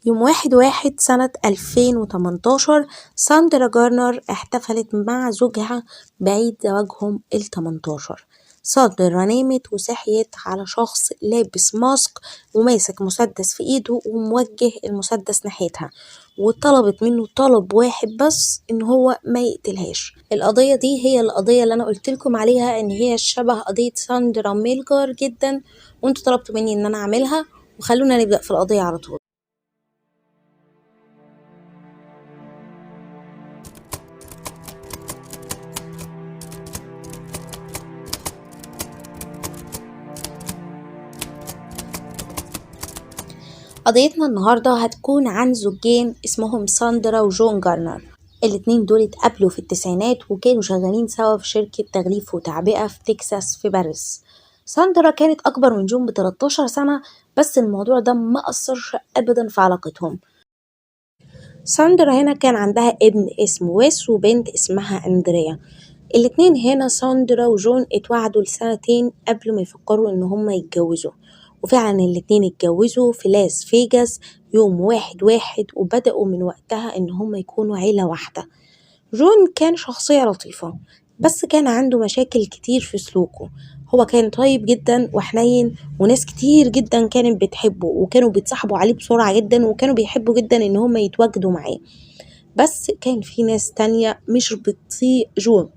يوم 1/1 سنة 2018 ساندرا جارنر احتفلت مع زوجها بعيد زواجهم ال18. ساندرا نامت وصحيت على شخص لابس ماسك وماسك مسدس في ايده وموجه المسدس ناحيتها، وطلبت منه طلب واحد بس، ان هو ما يقتلهاش. القضية دي هي القضية اللي انا قلتلكم عليها ان هي شبه قضية ساندرا ميلجر جدا، وانتوا طلبتوا مني ان انا اعملها، وخلونا نبدأ في القضية على طول. قضيتنا النهاردة هتكون عن زوجين اسمهم ساندرا وجون جارنر. الاتنين دول اتقابلوا في التسعينات وكانوا شغالين سوا في شركة تغليف وتعبئة في تكساس في باريس. ساندرا كانت أكبر من جون ب13 سنة، بس الموضوع ده ما أثرش أبدا في علاقتهم. ساندرا هنا كان عندها ابن اسمه ويس وبنت اسمها أندريا. الاتنين هنا ساندرا وجون اتوعدوا لسنتين قبل ما يفكروا ان هما يتجوزوا، وفعلا الاتنين اتجوزوا في لاس فيجاس يوم 1/1، وبدأوا من وقتها ان هما يكونوا عيلة واحدة. جون كان شخصية لطيفة، بس كان عنده مشاكل كتير في سلوكه. هو كان طيب جدا وحنين، وناس كتير جدا كانت بتحبه وكانوا بيتصاحبوا عليه بسرعة جدا، وكانوا بيحبوا جدا ان هما يتواجدوا معاه. بس كان في ناس تانية مش بتطيق جون.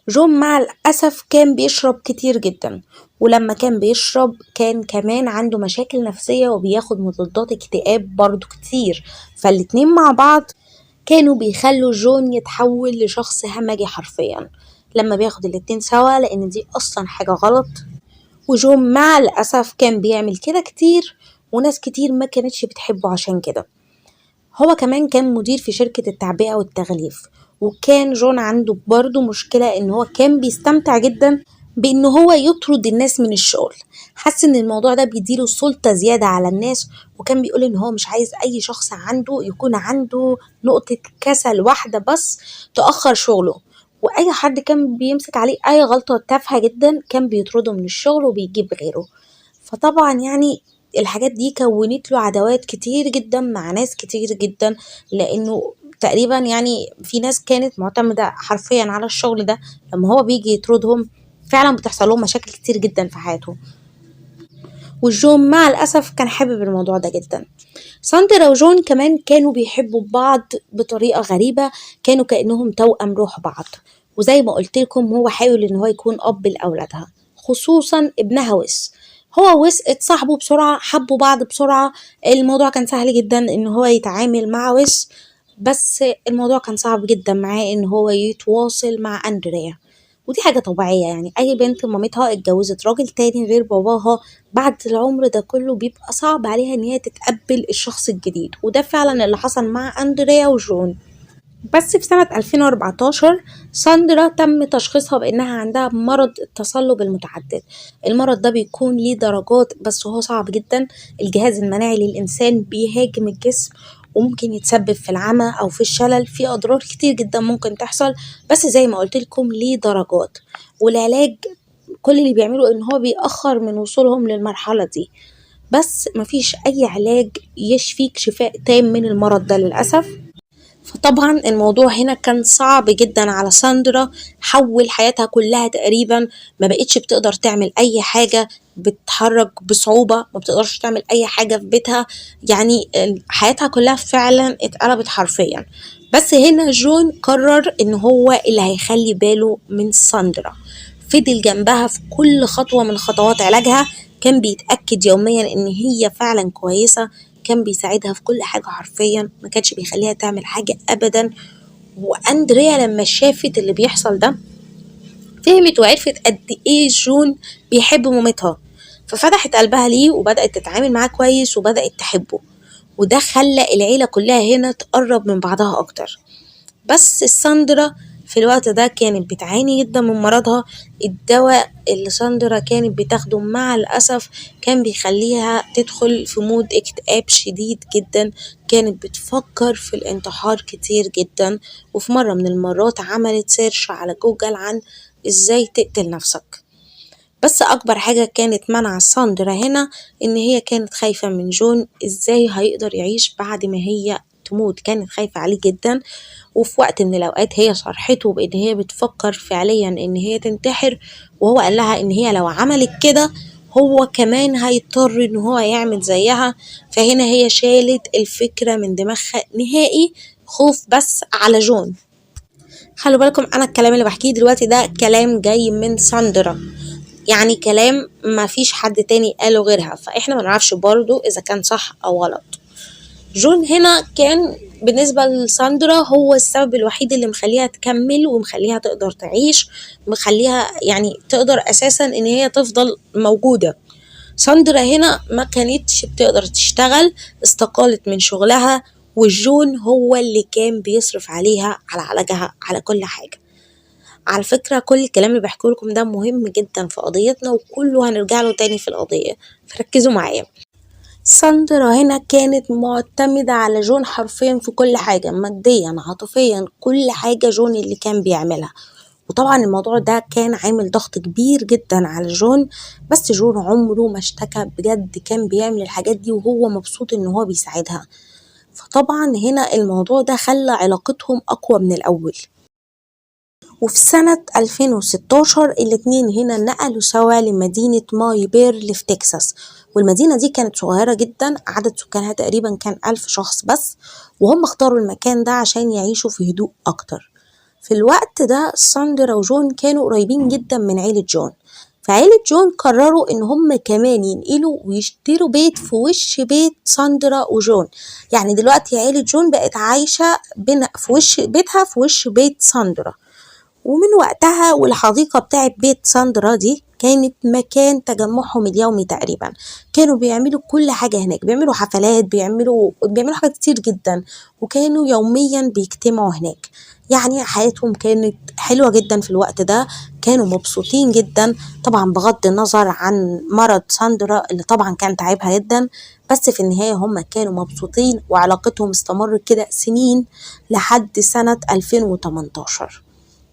جون مع الأسف كان بيشرب كتير جدا، ولما كان بيشرب كان كمان عنده مشاكل نفسية وبياخد مضادات اكتئاب برضو كتير، فالاتنين مع بعض كانوا بيخلوا جون يتحول لشخص همجي حرفيا لما بياخد الاتنين سوا، لأن دي أصلا حاجة غلط. وجون مع الأسف كان بيعمل كده كتير، وناس كتير ما كانتش بتحبه عشان كده. هو كمان كان مدير في شركة التعبئة والتغليف، وكان جون عنده برضو مشكلة ان هو كان بيستمتع جدا بان هو يطرد الناس من الشغل. حس ان الموضوع ده بيديله سلطة زيادة على الناس، وكان بيقول ان هو مش عايز اي شخص عنده يكون عنده نقطة كسل واحدة بس تأخر شغله، واي حد كان بيمسك عليه اي غلطة تافهة جدا كان بيطرده من الشغل وبيجيب غيره. فطبعا يعني الحاجات دي كونت له عداوات كتير جدا مع ناس كتير جدا، لانه تقريبا يعني في ناس كانت معتمدة حرفيا على الشغل ده، لما هو بيجي يطردهم فعلا بتحصل لهم مشاكل كتير جدا في حياتهم. والجون مع الأسف كان حابب الموضوع ده جدا. ساندرا وجون كمان كانوا بيحبوا بعض بطريقة غريبة، كانوا كأنهم توأم روح بعض. وزي ما قلت لكم هو حاول ان هو يكون أب لأولادها، خصوصا ابنها ويس. هو ويس اتصاحبوا بسرعة، حبوا بعض بسرعة. الموضوع كان سهل جدا ان هو يتعامل مع ويس، بس الموضوع كان صعب جدا معاه ان هو يتواصل مع أندريا. ودي حاجة طبيعية، يعني أي بنت مامتها اتجوزت راجل تاني غير باباها بعد العمر ده كله بيبقى صعب عليها ان هي تتقبل الشخص الجديد، وده فعلا اللي حصل مع أندريا وجون. بس في سنة 2014 ساندرا تم تشخيصها بأنها عندها مرض التصلب المتعدد. المرض ده بيكون ليه درجات بس هو صعب جدا. الجهاز المناعي للإنسان بيهاجم الجسم، وممكن يتسبب في العمى أو في الشلل، في أضرار كتير جدا ممكن تحصل، بس زي ما قلت لكم ليه درجات. والعلاج كل اللي بيعمله ان هو بيأخر من وصولهم للمرحلة دي، بس مفيش اي علاج يشفيك شفاء تام من المرض ده للأسف. فطبعا الموضوع هنا كان صعب جدا على ساندرا، حول حياتها كلها تقريبا، ما بقتش بتقدر تعمل اي حاجة، بتتحرك بصعوبة، ما بتقدرش تعمل اي حاجة في بيتها، يعني حياتها كلها فعلا اتقلبت حرفيا. بس هنا جون قرر ان هو اللي هيخلي باله من ساندرا، فضل جنبها في كل خطوة من خطوات علاجها، كان بيتأكد يوميا ان هي فعلا كويسة، كان بيساعدها في كل حاجة حرفيا، ما كانش بيخليها تعمل حاجة أبدا. وأندريا لما شافت اللي بيحصل ده فهمت وعرفت قد إيه جون بيحب مامتها، ففتحت قلبها ليه وبدأت تتعامل معاه كويس وبدأت تحبه، وده خلى العيلة كلها هنا تقرب من بعضها أكتر. بس ساندرا في الوقت ده كانت بتعاني جدا من مرضها. الدواء اللي ساندرا كانت بتاخده مع الأسف كان بيخليها تدخل في مود اكتئاب شديد جدا، كانت بتفكر في الانتحار كتير جدا، وفي مرة من المرات عملت سيرش على جوجل عن ازاي تقتل نفسك. بس أكبر حاجة كانت منع ساندرا هنا إن هي كانت خايفة من جون، إزاي هيقدر يعيش بعد ما هي تموت، كانت خايفة عليه جدا. وفي وقت من الأوقات هي صرحته بإن هي بتفكر فعليا إن هي تنتحر، وهو قال لها إن هي لو عملت كده هو كمان هيضطر إن هو يعمل زيها. فهنا هي شالت الفكرة من دماغها نهائي، خوف بس على جون. خلوا بالكم أنا الكلام اللي بحكيه دلوقتي ده كلام جاي من ساندرا، يعني كلام ما فيش حد تاني قاله غيرها، فإحنا ما نعرفش برضو إذا كان صح أو غلط. جون هنا كان بالنسبة لساندرا هو السبب الوحيد اللي مخليها تكمل ومخليها تقدر تعيش، مخليها يعني تقدر أساسا إن هي تفضل موجودة. ساندرا هنا ما كانتش بتقدر تشتغل، استقالت من شغلها، وجون هو اللي كان بيصرف عليها، على علاجها، على كل حاجة. على فكرة كل الكلام اللي بحكيه لكم ده مهم جدا في قضيتنا، وكله هنرجع له تاني في القضية، فركزوا معايا. ساندرا هنا كانت معتمدة على جون حرفيا في كل حاجة، ماديا عاطفيا كل حاجة جون اللي كان بيعملها. وطبعا الموضوع ده كان عامل ضغط كبير جدا على جون، بس جون عمره ما اشتكى، بجد كان بيعمل الحاجات دي وهو مبسوط ان هو بيساعدها. فطبعا هنا الموضوع ده خلى علاقتهم اقوى من الاول. وفي سنة 2016 الاتنين هنا نقلوا سوا لمدينة ماي بيرل في تكساس، والمدينة دي كانت صغيرة جدا، عدد سكانها تقريبا كان 1000 شخص بس، وهم اختاروا المكان ده عشان يعيشوا في هدوء أكتر. في الوقت ده ساندرا وجون كانوا قريبين جدا من عيلة جون، فعيلة جون قرروا ان هم كمان ينقلوا ويشتروا بيت في وش بيت ساندرا وجون. يعني دلوقتي عيلة جون بقت عايشة في وش بيتها في وش بيت ساندرا. ومن وقتها والحديقة بتاعت بيت ساندرا دي كانت مكان تجمعهم اليومي تقريبا، كانوا بيعملوا كل حاجة هناك، بيعملوا حفلات، بيعملوا حاجات كتير جدا، وكانوا يوميا بيجتمعوا هناك. يعني حياتهم كانت حلوة جدا في الوقت ده، كانوا مبسوطين جدا، طبعا بغض النظر عن مرض ساندرا اللي طبعا كان تعبها جدا، بس في النهاية هم كانوا مبسوطين وعلاقتهم استمرت كده سنين لحد سنة 2018،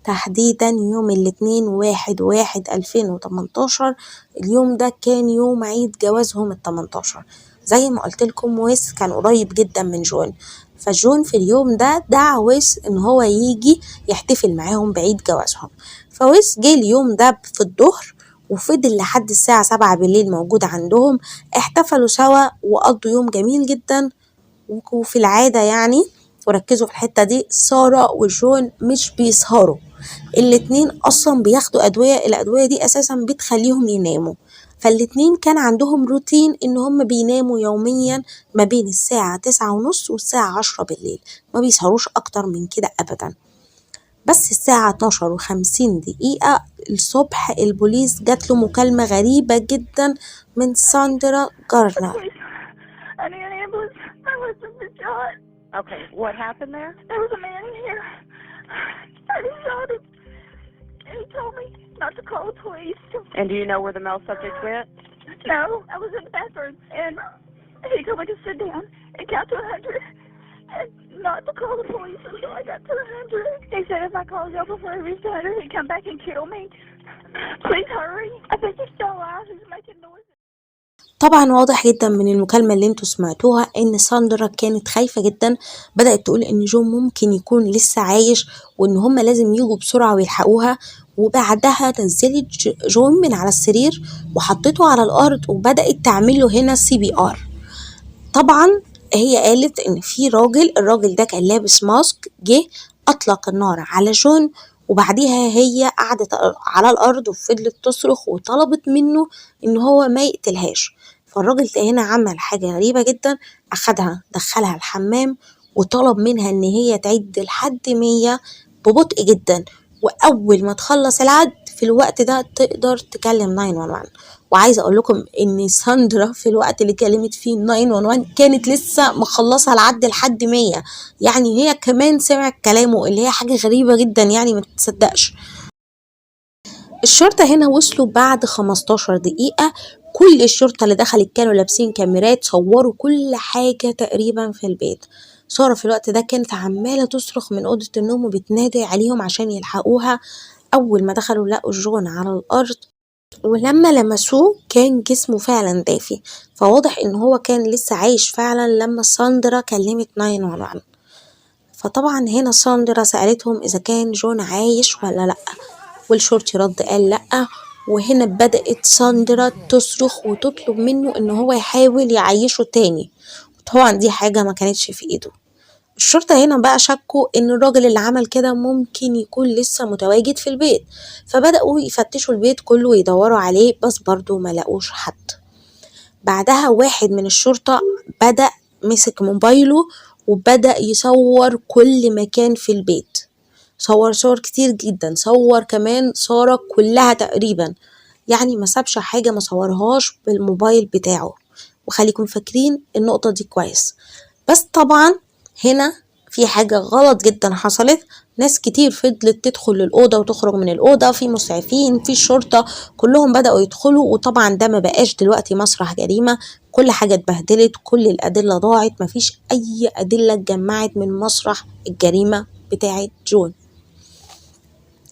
تحديدا يوم الاثنين 1/1/2018. اليوم ده كان يوم عيد جوازهم ال18. زي ما قلت لكم ويس كان قريب جدا من جون، فجون في اليوم ده دعا ويس ان هو يجي يحتفل معاهم بعيد جوازهم. فويس جه اليوم ده في الظهر وفضل لحد الساعة 7 بالليل موجود عندهم، احتفلوا سوا وقضوا يوم جميل جدا. وفي العادة يعني، وركزوا في الحتة دي، سارة وجون مش بيسهروا، الاتنين اصلا بياخدوا ادوية، الادوية دي اساسا بتخليهم يناموا. فالاتنين كان عندهم روتين ان هم بيناموا يوميا ما بين الساعة 9:30 والساعة 10 بالليل، ما بيسهروش اكتر من كده ابدا. بس الساعة 12:50 الصبح البوليس جات له مكالمة غريبة جدا من ساندرا جارنر. I need an ambulance. My husband's been shot. Okay, what happened there? There was a man here. And he shot him. And he told me not to call the police. And do you know where the male subject went? No, I was in the bathroom. And he told me to sit down and count to 100. And not to call the police until I got to 100. He said if I called y'all before he reached 100, he'd come back and kill me. Please hurry. I think he's still alive. He's making noise. طبعا واضح جدا من المكالمة اللي انتوا سمعتوها ان ساندرا كانت خايفة جدا، بدأت تقول ان جون ممكن يكون لسه عايش وان هما لازم يجوا بسرعة ويلحقوها. وبعدها نزلت جون من على السرير وحطته على الارض وبدأت تعمله هنا CPR. طبعا هي قالت ان في الراجل ده كان لابس ماسك، جه اطلق النار على جون، وبعديها هي قعدت على الارض وفضلت تصرخ وطلبت منه ان هو ما يقتلهاش. فالراجل ده هنا عمل حاجة غريبة جدا، اخدها دخلها الحمام وطلب منها ان هي تعد لحد 100 ببطء جدا، واول ما تخلص العد في الوقت ده تقدر تكلم 911. وعايزه اقول لكم ان ساندرا في الوقت اللي كلمت فيه 911 كانت لسه مخلصه العد لحد 100، يعني هي كمان سمعت كلامه، اللي هي حاجه غريبه جدا يعني ما تتصدقش. الشرطه هنا وصلوا بعد 15 دقيقه، كل الشرطه اللي دخلت كانوا لابسين كاميرات، صوروا كل حاجه تقريبا في البيت. سارة في الوقت ده كانت عمالة تصرخ من أوضة النوم وبتنادي عليهم عشان يلحقوها. أول ما دخلوا لقوا جون على الأرض، ولما لمسوه كان جسمه فعلا دافي، فواضح ان هو كان لسه عايش فعلا لما ساندرا كلمت 911. فطبعا هنا ساندرا سألتهم إذا كان جون عايش ولا لأ، والشرطي رد قال لأ. وهنا بدأت ساندرا تصرخ وتطلب منه إن هو يحاول يعيشه تاني، طبعا دي حاجة ما كانتش في إيده. الشرطة هنا بقى شكوا إن الراجل اللي عمل كده ممكن يكون لسه متواجد في البيت، فبدأوا يفتشوا البيت كله ويدوروا عليه، بس برضو ما لقوش حد. بعدها واحد من الشرطة بدأ مسك موبايله وبدأ يصور كل مكان في البيت، صور صور كتير جدا، صور كمان سارة كلها تقريبا، يعني ما سابش حاجة ما صورهاش بالموبايل بتاعه. وخليكم فاكرين النقطة دي كويس. بس طبعا هنا في حاجة غلط جدا حصلت، ناس كتير فضلت تدخل الأوضة وتخرج من الأوضة، في مسعفين، في الشرطة، كلهم بدأوا يدخلوا. وطبعا ده ما بقاش دلوقتي مسرح جريمة، كل حاجة اتبهدلت، كل الأدلة ضاعت، مفيش أي أدلة اتجمعت من مسرح الجريمة بتاعت جون.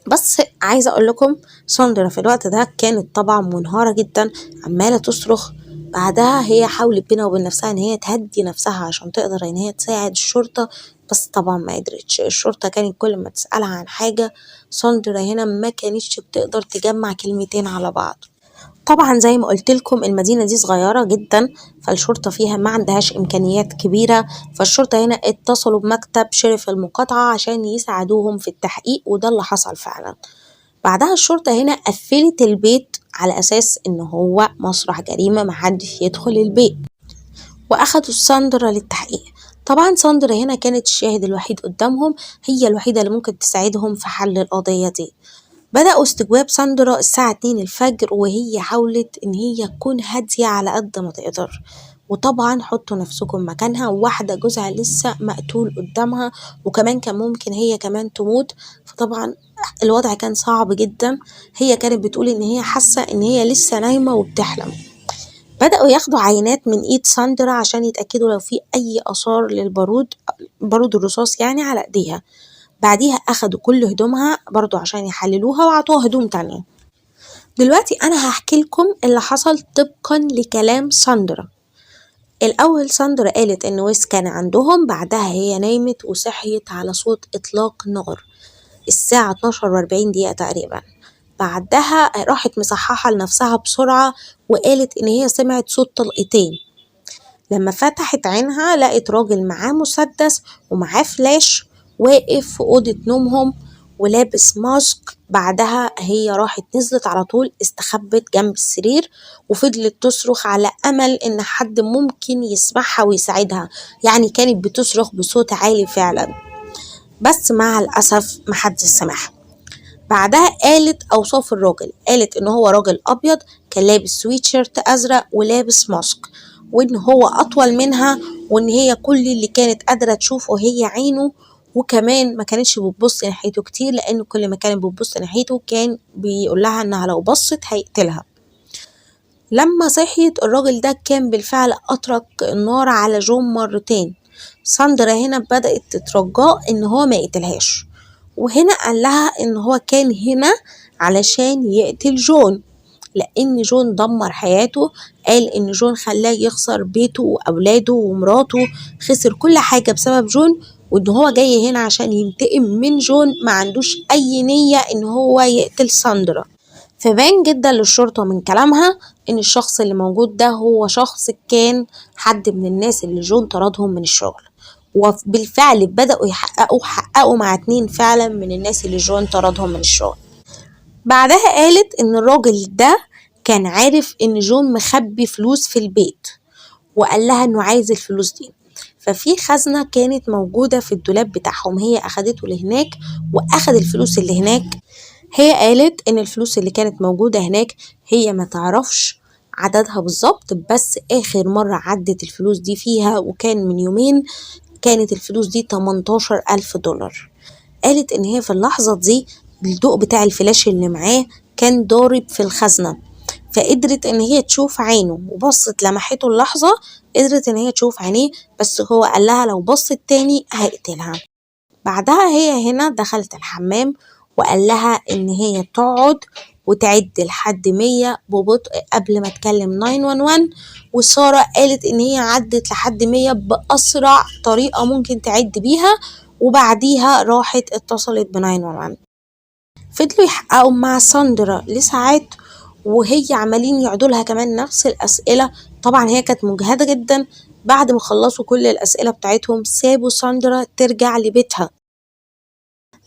بس عايزة اقول لكم ساندرا في الوقت ده كانت طبعا منهارة جدا، عمالة تصرخ. بعدها هي حاولت بينها وبين نفسها ان هي تهدي نفسها عشان تقدر ان هي تساعد الشرطة، بس طبعا ما قدرتش. الشرطة كانت كل ما تسألها عن حاجة ساندرا هنا ما كانتش بتقدر تجمع كلمتين على بعض. طبعا زي ما قلت لكم المدينة دي صغيرة جدا، فالشرطة فيها ما عندهاش إمكانيات كبيرة، فالشرطة هنا اتصلوا بمكتب شرف المقاطعة عشان يساعدوهم في التحقيق، وده اللي حصل فعلا. بعدها الشرطة هنا قفلت البيت على أساس إن هو مسرح جريمة محدش يدخل البيت، وأخدوا ساندرا للتحقيق. طبعا ساندرا هنا كانت الشاهد الوحيد قدامهم، هي الوحيدة اللي ممكن تساعدهم في حل القضية دي. بدأوا استجواب ساندرا الساعة 2 الفجر، وهي حاولت إن هي تكون هادية على قد ما تقدر. وطبعا حطوا نفسكم مكانها، واحدة جوزها لسه مقتول قدامها، وكمان كان ممكن هي كمان تموت، فطبعا الوضع كان صعب جدا. هي كانت بتقول إن هي حاسة إن هي لسه نايمة وبتحلم. بدأوا ياخدوا عينات من إيد ساندرا عشان يتأكدوا لو في أي آثار للبارود، بارود الرصاص يعني، على إيديها. بعديها أخدوا كل هدومها برضو عشان يحللوها وعطوها هدوم تانية. دلوقتي أنا هحكي لكم اللي حصل طبقا لكلام ساندرا. الأول ساندرا قالت إن ويس كان عندهم، بعدها هي نامت وصحيت على صوت إطلاق نار الساعة 12:40 تقريبا. بعدها راحت مصححة لنفسها بسرعة وقالت إن هي سمعت صوت طلقتين. لما فتحت عينها لقت راجل معاه مسدس ومعاه فلاش واقف في أوضة نومهم ولابس ماسك. بعدها هي راحت نزلت على طول استخبت جنب السرير وفضلت تصرخ على أمل إن حد ممكن يسمعها ويساعدها، يعني كانت بتصرخ بصوت عالي فعلا، بس مع الأسف محدش سمعها. بعدها قالت أوصاف الراجل، قالت إن هو راجل أبيض كان لابس سويتشيرت أزرق ولابس ماسك، وإن هو أطول منها، وإن هي كل اللي كانت قادرة تشوفه هي عينه، وكمان ما كانتش بتبص ناحيته كتير لأنه كل ما كانت بتبص ناحيته كان بيقول لها إنها لو بصت هيقتلها. لما صحيت الراجل ده كان بالفعل أطلق النار على جون مرتين. ساندرا هنا بدأت تترجاه إن هو ما يقتلهاش، وهنا قال لها إن هو كان هنا علشان يقتل جون، لأن جون دمر حياته. قال إن جون خلاه يخسر بيته وأولاده ومراته، خسر كل حاجة بسبب جون، وإن هو جاي هنا عشان ينتقم من جون، ما عندوش أي نية إن هو يقتل ساندرا. فبان جدا للشرطة من كلامها إن الشخص اللي موجود ده هو شخص كان حد من الناس اللي جون طردهم من الشغل، وبالفعل بدأوا حققوا مع 2 فعلا من الناس اللي جون طردهم من الشغل. بعدها قالت إن الراجل ده كان عارف إن جون مخبي فلوس في البيت، وقال لها إنه عايز الفلوس دي، ففي خزنة كانت موجودة في الدولاب بتاعهم هي أخدته لهناك وأخد الفلوس اللي هناك. هي قالت إن الفلوس اللي كانت موجودة هناك هي ما تعرفش عددها بالظبط، بس آخر مرة عدت الفلوس دي فيها وكان من يومين، كانت الفلوس دي 18,000 دولار. قالت إن هي في اللحظة دي الضوء بتاع الفلاش اللي معاه كان ضارب في الخزنة، فقدرت إن هي تشوف عينه وبصت لمحته اللحظة، قدرت إن هي تشوف عينيه، بس هو قال لها لو بصت تاني هيقتلها. بعدها هي هنا دخلت الحمام وقال لها ان هي تقعد وتعد لحد 100 ببطء قبل ما تكلم 911. وسارة قالت ان هي عدت لحد 100 بأسرع طريقة ممكن تعد بيها، وبعديها راحت اتصلت ب 911. فضلوا يحققوا مع ساندرا لساعات وهي عمالين يعدوا لها كمان نفس الأسئلة. طبعا هي كانت مجهدة جدا. بعد ما خلصوا كل الأسئلة بتاعتهم سابوا ساندرا ترجع لبيتها.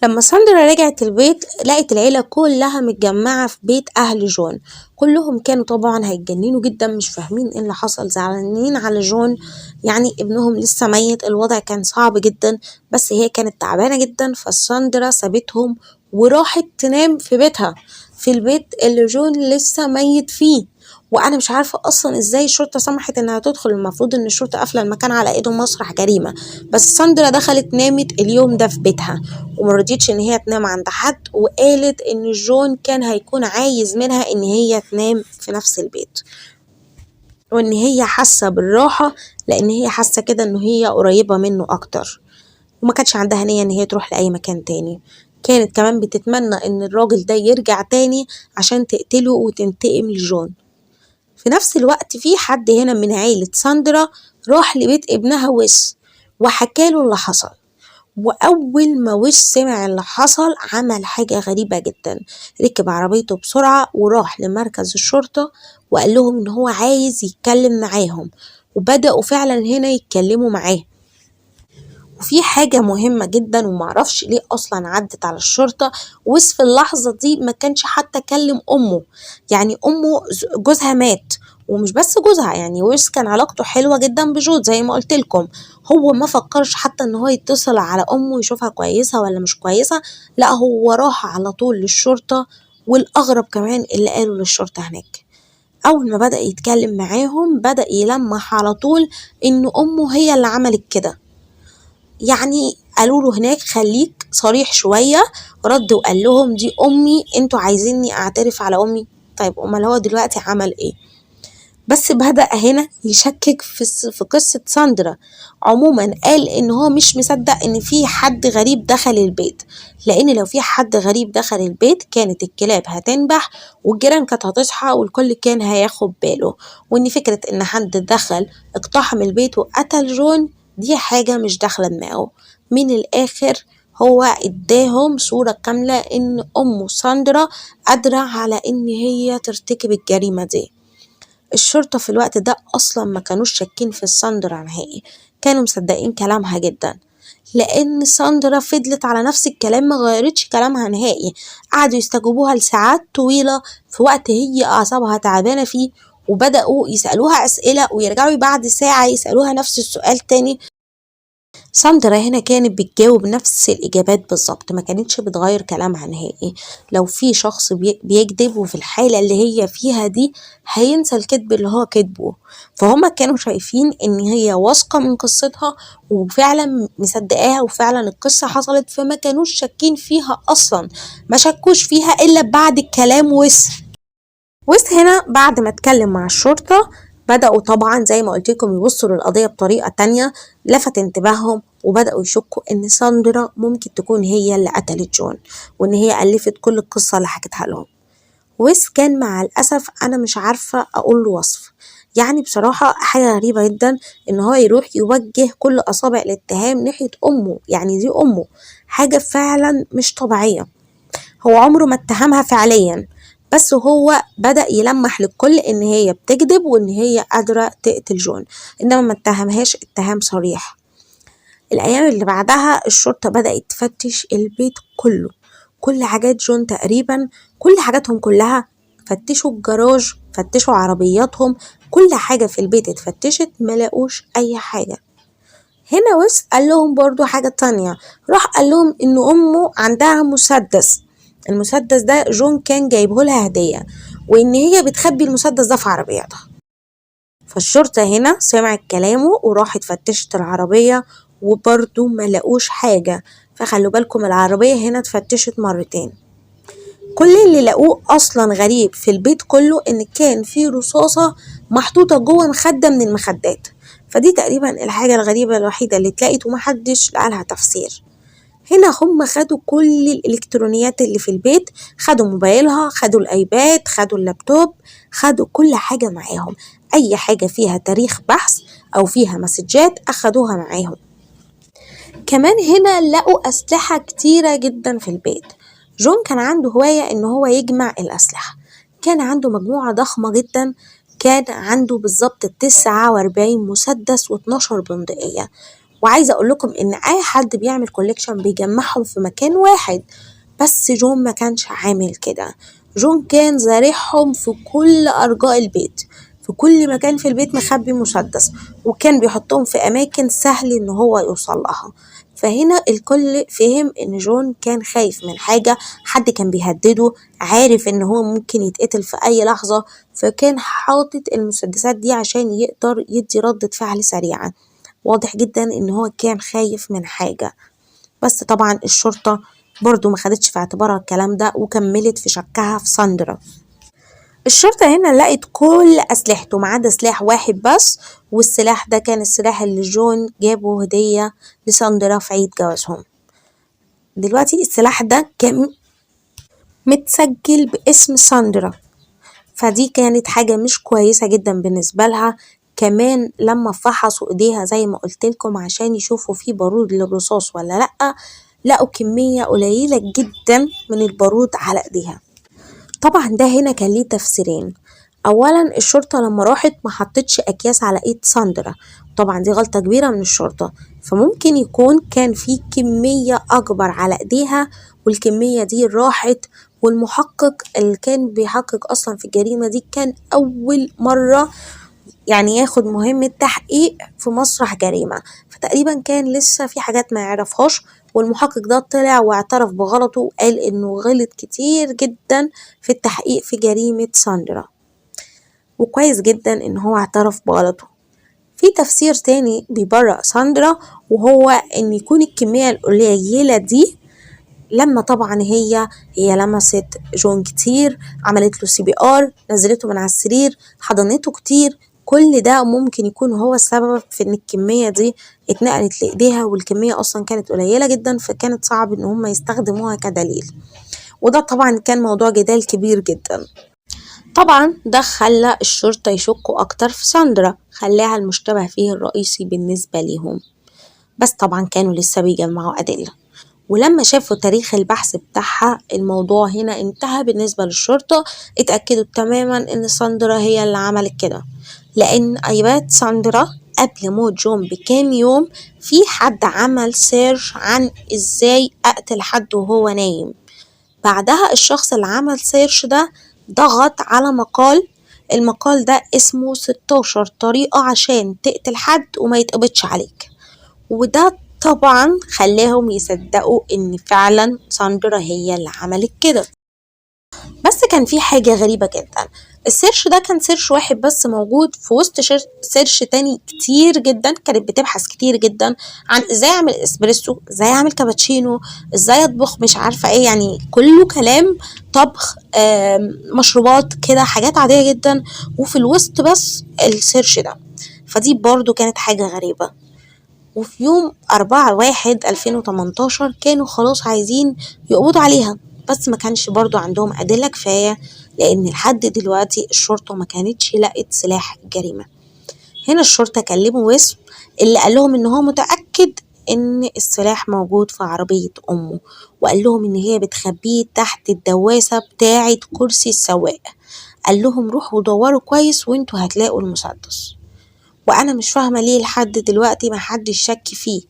لما ساندرا رجعت البيت لقت العيلة كلها متجمعة في بيت أهل جون. كلهم كانوا طبعا هيتجننوا جدا، مش فاهمين ايه اللي حصل، زعلانين على جون، يعني ابنهم لسه ميت. الوضع كان صعب جدا، بس هي كانت تعبانة جدا. فساندرا سابتهم وراحت تنام في بيتها، في البيت اللي جون لسه ميت فيه. وانا مش عارفه اصلا ازاي الشرطه سمحت انها تدخل. المفروض ان الشرطه قافله المكان على ايده مسرح جريمه، بس ساندرا دخلت نامت اليوم ده في بيتها ومرضيتش ان هي تنام عند حد، وقالت ان جون كان هيكون عايز منها ان هي تنام في نفس البيت، وان هي حاسه بالراحه لان هي حاسه كده ان هي قريبه منه اكتر، وما كانتش عندها نيه ان هي تروح لاي مكان تاني. كانت كمان بتتمنى ان الراجل ده يرجع تاني عشان تقتله وتنتقم لجون. في نفس الوقت في حد هنا من عيلة ساندرا راح لبيت ابنها ويس وحكاله اللي حصل. وأول ما ويس سمع اللي حصل عمل حاجة غريبة جدا، ركب عربيته بسرعة وراح لمركز الشرطة وقال لهم إن هو عايز يتكلم معاهم، وبدأوا فعلا هنا يتكلموا معاه. وفي حاجة مهمة جدا ومعرفش ليه أصلا عدت على الشرطة، ويس في اللحظة دي ما كانش حتى كلم أمه. يعني أمه جوزها مات، ومش بس جوزها، يعني ويس كان علاقته حلوة جدا بجود زي ما قلت لكم. هو ما فكرش حتى ان هو يتصل على أمه يشوفها كويسة ولا مش كويسة، لا هو راح على طول للشرطة. والأغرب كمان اللي قالوا للشرطة هناك، أول ما بدأ يتكلم معاهم بدأ يلمح على طول إن أمه هي اللي عملت كده. يعني قالوا له هناك خليك صريح شوية. رد وقال لهم دي أمي، انتوا عايزيني أعترف على أمي؟ طيب أمال هو دلوقتي عمل إيه؟ بس بدأ هنا يشكك في قصة ساندرا. عموما قال إن هو مش مصدق إن في حد غريب دخل البيت، لأن لو في حد غريب دخل البيت كانت الكلاب هتنبح والجيران كانت هتصحى والكل كان هياخد باله، وإن فكرة إن حد دخل اقتحم البيت وقتل جون دي حاجة مش داخلة دماغه. من الآخر هو اداهم صورة كاملة إن أم ساندرا قادرة على إن هي ترتكب الجريمة دي. الشرطة في الوقت ده أصلا ما كانوش شاكين في ساندرا نهائي، كانوا مصدقين كلامها جدا، لأن ساندرا فضلت على نفس الكلام ما غيرتش كلامها نهائي. قعدوا يستجوبوها لساعات طويلة في وقت هي أعصابها تعبانة فيه، وبدأوا يسألوها أسئلة ويرجعوا بعد ساعة يسألوها نفس السؤال تاني. ساندرا هنا كانت بتجاوب نفس الإجابات بالظبط، ما كانتش بتغير كلامها نهائي. لو في شخص بيكذب وفي الحالة اللي هي فيها دي هينسى الكذب اللي هو كذبه، فهم كانوا شايفين إن هي واثقة من قصتها وفعلا مصدقاها وفعلا القصة حصلت، فما كانوش شاكين فيها أصلا. ما شكوش فيها إلا بعد الكلام ويس هنا بعد ما اتكلم مع الشرطة بدأوا طبعا زي ما قلت لكم يبصوا للقضية بطريقة تانية، لفت انتباههم وبدأوا يشكوا ان ساندرا ممكن تكون هي اللي قتلت جون، وان هي ألفت كل القصة اللي حكتها لهم. ويس كان مع الأسف أنا مش عارفة أقول له وصف، يعني بصراحة حاجة غريبة جدا إن هو يروح يوجه كل أصابع الاتهام ناحية أمه، يعني دي أمه، حاجة فعلا مش طبيعية. هو عمره ما اتهمها فعليا، بس هو بدأ يلمح للكل ان هي بتكذب وان هي قادرة تقتل جون، انما ما اتهمهاش اتهام صريح. الايام اللي بعدها الشرطة بدأت تفتش البيت كله، كل حاجات جون تقريبا، كل حاجاتهم كلها، فتشوا الجراج، فتشوا عربياتهم، كل حاجة في البيت اتفتشت، ملاقوش اي حاجة. هنا ويس قال لهم برضو حاجة تانية، راح قال لهم ان امه عندها مسدس، المسدس ده جون كان جايبه لها هدية، وان هي بتخبي المسدس ده في عربيتها. فالشرطة هنا سمعت كلامه وراحت فتشت العربية وبرضو ما لقوش حاجة. فخلوا بالكم العربية هنا اتفتشت مرتين. كل اللي لقوه اصلا غريب في البيت كله ان كان في رصاصة محطوطة جوه مخدة من المخدات، فدي تقريبا الحاجة الغريبة الوحيدة اللي اتلاقت ومحدش لقالها تفسير. هنا هم خدوا كل الإلكترونيات اللي في البيت، خدوا موبايلها، خدوا الآيباد، خدوا اللابتوب، خدوا كل حاجة معاهم، أي حاجة فيها تاريخ بحث أو فيها مسجات أخدوها معاهم. كمان هنا لقوا أسلحة كتيرة جدا في البيت. جون كان عنده هواية إن هو يجمع الأسلحة، كان عنده مجموعة ضخمة جدا، كان عنده بالظبط 49 مسدس و12 بندقية. وعايزة أقول لكم إن أي حد بيعمل كوليكشن بيجمعهم في مكان واحد، بس جون ما كانش عامل كده. جون كان زارعهم في كل أرجاء البيت، في كل مكان في البيت مخبي مسدس، وكان بيحطهم في أماكن سهل إن هو يوصل لها. فهنا الكل فهم إن جون كان خايف من حاجة، حد كان بيهدده، عارف إن هو ممكن يتقتل في أي لحظة، فكان حاطط المسدسات دي عشان يقدر يدي ردة فعل سريعة. واضح جدا إن هو كان خايف من حاجة. بس طبعا الشرطة برضو ما خدتش في اعتبارها الكلام ده وكملت في شكها في ساندرا. الشرطة هنا لقت كل أسلحته ما عدا سلاح واحد بس، والسلاح ده كان السلاح اللي جون جابه هدية لساندرا في عيد جوازهم. دلوقتي السلاح ده كان متسجل باسم ساندرا، فدي كانت حاجة مش كويسة جدا بالنسبة لها. كمان لما فحصوا ايديها زي ما قلت لكم عشان يشوفوا فيه بارود للرصاص ولا لأ، لقوا كمية قليلة جدا من البارود على ايديها. طبعا ده هنا كان ليه تفسيرين. اولا الشرطة لما راحت ما حطتش اكياس على ايد ساندرا، طبعا دي غلطة كبيرة من الشرطة، فممكن يكون كان في كمية اكبر على ايديها والكمية دي راحت، والمحقق اللي كان بيحقق اصلا في الجريمة دي كان اول مرة يعني ياخد مهمة تحقيق في مسرح جريمة، فتقريبا كان لسه في حاجات ما يعرفهاش، والمحقق ده طلع واعترف بغلطه وقال انه غلط كتير جدا في التحقيق في جريمة ساندرا، وكويس جدا ان هو اعترف بغلطه. في تفسير تاني بيبرأ ساندرا، وهو ان يكون الكمية القليلة دي لما طبعا هي لمست جون كتير، عملت له CPR، نزلته من على السرير، حضنته كتير، كل ده ممكن يكون هو السبب في ان الكمية دي اتنقلت لإيديها، والكمية اصلا كانت قليلة جدا، فكانت صعب ان هم يستخدموها كدليل، وده طبعا كان موضوع جدال كبير جدا. طبعا ده خلى الشرطة يشكوا اكتر في ساندرا، خلاها المشتبه فيه الرئيسي بالنسبة ليهم، بس طبعا كانوا لسه بيجمعوا أدلة. ولما شافوا تاريخ البحث بتاعها الموضوع هنا انتهى بالنسبة للشرطة، اتأكدوا تماما ان ساندرا هي اللي عملت كده، لان ايباد ساندرا قبل موت جون بكام يوم في حد عمل سيرش عن ازاي اقتل حد وهو نايم. بعدها الشخص اللي عمل سيرش ده ضغط على مقال، المقال ده اسمه 16 طريقة عشان تقتل حد وما يتقبضش عليك، وده طبعا خلاهم يصدقوا ان فعلا ساندرا هي اللي عملت كده. بس كان في حاجة غريبة جدا، السيرش ده كان سيرش واحد بس موجود في وسط سيرش تاني كتير جدا، كانت بتبحث كتير جدا عن ازاي اعمل اسبريسو، ازاي اعمل كابتشينو، ازاي اطبخ مش عارفة ايه، يعني كله كلام طبخ، مشروبات كده، حاجات عادية جدا، وفي الوسط بس السيرش ده. فدي برضو كانت حاجة غريبة. وفي يوم 4/1/2018 كانوا خلاص عايزين يقبضوا عليها، بس ما كانش برضو عندهم أدلة كفاية، لأن لحد دلوقتي الشرطة ما كانتش لقت سلاح الجريمة. هنا الشرطة كلموا وسم اللي قال لهم إن هو متأكد إن السلاح موجود في عربية أمه، وقال لهم إن هي بتخبيه تحت الدواسة بتاعة كرسي السواق. قال لهم روحوا دوروا كويس وانتوا هتلاقوا المسدس. وانا مش فاهمة ليه لحد دلوقتي ما حدش شك فيه،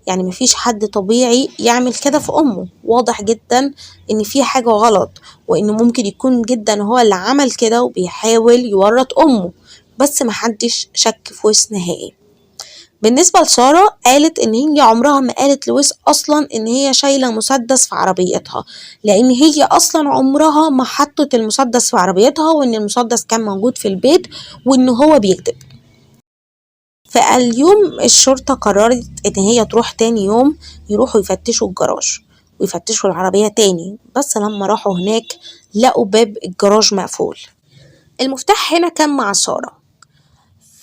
يعني مفيش حد طبيعي يعمل كده في امه، واضح جدا ان في حاجة غلط، وانه ممكن يكون جدا هو اللي عمل كده وبيحاول يورط امه، بس ما حدش شك في ويس نهائي. بالنسبة لسارة قالت ان هي عمرها ما قالت لويس اصلا ان هي شايلة مسدس في عربيتها، لان هي اصلا عمرها ما حطت المسدس في عربيتها، وان المسدس كان موجود في البيت، وان هو بيكذب. فاليوم الشرطة قررت ان هي تروح تاني يوم يروحوا يفتشوا الجراج ويفتشوا العربية تاني، بس لما راحوا هناك لقوا باب الجراج مقفول. المفتاح هنا كان مع سارة،